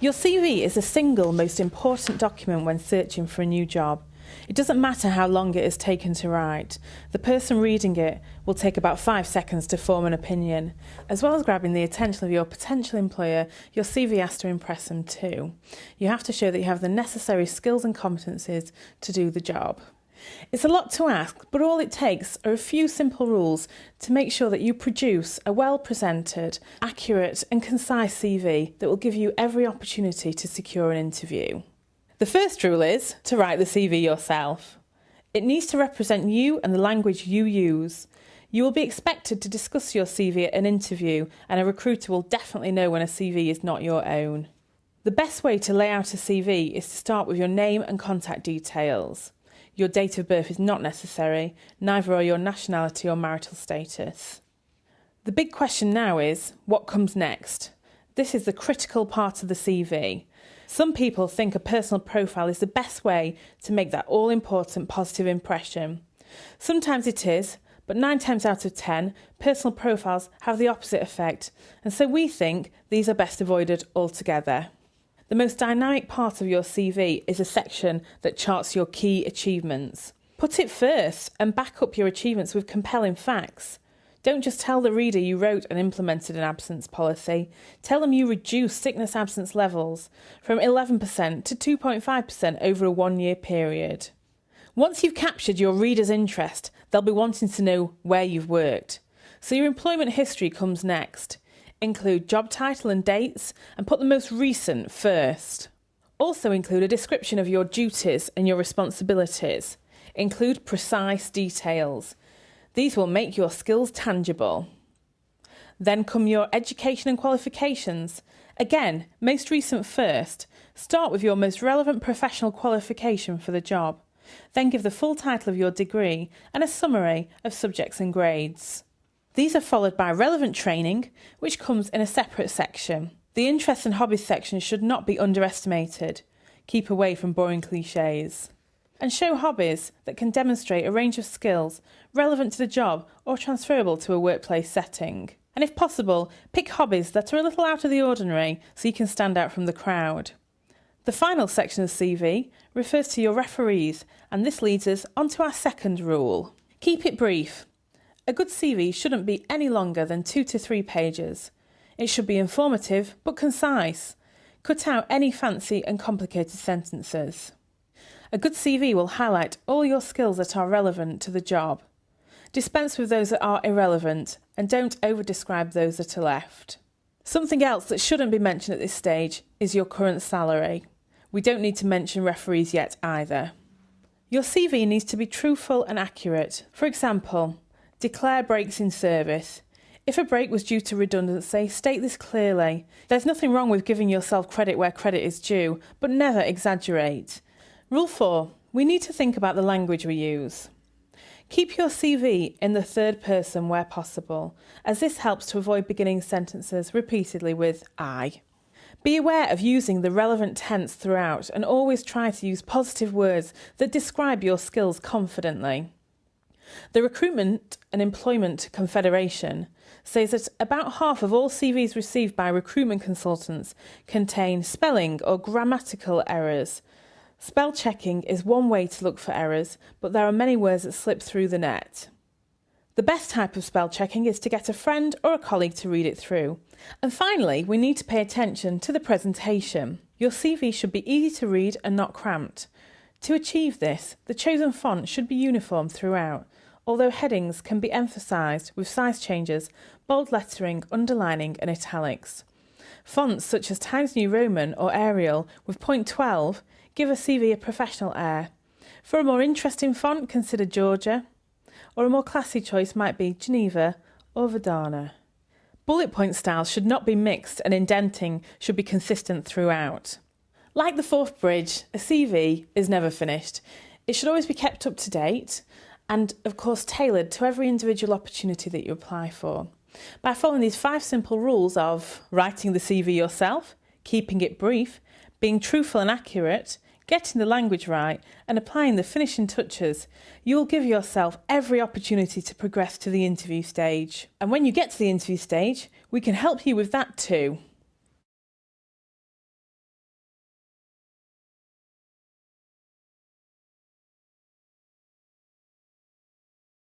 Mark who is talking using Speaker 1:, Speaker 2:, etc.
Speaker 1: Your CV is the single most important document when searching for a new job. It doesn't matter how long it has taken to write. The person reading it will take about 5 seconds to form an opinion. As well as grabbing the attention of your potential employer, your CV has to impress them too. You have to show that you have the necessary skills and competencies to do the job. It's a lot to ask, but all it takes are a few simple rules to make sure that you produce a well-presented, accurate and concise CV that will give you every opportunity to secure an interview. The first rule is to write the CV yourself. It needs to represent you and the language you use. You will be expected to discuss your CV at an interview, and a recruiter will definitely know when a CV is not your own. The best way to lay out a CV is to start with your name and contact details. Your date of birth is not necessary, neither are your nationality or marital status. The big question now is, what comes next? This is the critical part of the CV. Some people think a personal profile is the best way to make that all-important positive impression. Sometimes it is, but 9 times out of 10, personal profiles have the opposite effect, and so we think these are best avoided altogether. The most dynamic part of your CV is a section that charts your key achievements. Put it first and back up your achievements with compelling facts. Don't just tell the reader you wrote and implemented an absence policy. Tell them you reduced sickness absence levels from 11% to 2.5% over a 1-year period. Once you've captured your reader's interest, they'll be wanting to know where you've worked. So your employment history comes next. Include job title and dates, and put the most recent first. Also include a description of your duties and your responsibilities. Include precise details. These will make your skills tangible. Then come your education and qualifications. Again, most recent first. Start with your most relevant professional qualification for the job. Then give the full title of your degree and a summary of subjects and grades. These are followed by relevant training, which comes in a separate section. The interests and hobbies section should not be underestimated. Keep away from boring clichés. And show hobbies that can demonstrate a range of skills relevant to the job or transferable to a workplace setting. And if possible, pick hobbies that are a little out of the ordinary so you can stand out from the crowd. The final section of CV refers to your referees, and this leads us onto our second rule. Keep it brief. A good CV shouldn't be any longer than 2 to 3 pages. It should be informative but concise. Cut out any fancy and complicated sentences. A good CV will highlight all your skills that are relevant to the job. Dispense with those that are irrelevant, and don't over-describe those that are left. Something else that shouldn't be mentioned at this stage is your current salary. We don't need to mention referees yet either. Your CV needs to be truthful and accurate. For example, declare breaks in service. If a break was due to redundancy, state this clearly. There's nothing wrong with giving yourself credit where credit is due, but never exaggerate. Rule 4. We need to think about the language we use. Keep your CV in the third person where possible, as this helps to avoid beginning sentences repeatedly with I. Be aware of using the relevant tense throughout, and always try to use positive words that describe your skills confidently. The Recruitment and Employment Confederation says that about half of all CVs received by recruitment consultants contain spelling or grammatical errors. Spell checking is one way to look for errors, but there are many words that slip through the net. The best type of spell checking is to get a friend or a colleague to read it through. And finally, we need to pay attention to the presentation. Your CV should be easy to read and not cramped. To achieve this, the chosen font should be uniform throughout, although headings can be emphasised with size changes, bold lettering, underlining and italics. Fonts such as Times New Roman or Arial with point 12 give a CV a professional air. For a more interesting font, consider Georgia, or a more classy choice might be Geneva or Verdana. Bullet point styles should not be mixed, and indenting should be consistent throughout. Like the Forth Bridge, a CV is never finished. It should always be kept up to date and, of course, tailored to every individual opportunity that you apply for. By following these 5 simple rules of writing the CV yourself, keeping it brief, being truthful and accurate, getting the language right and applying the finishing touches, you'll give yourself every opportunity to progress to the interview stage. And when you get to the interview stage, we can help you with that too.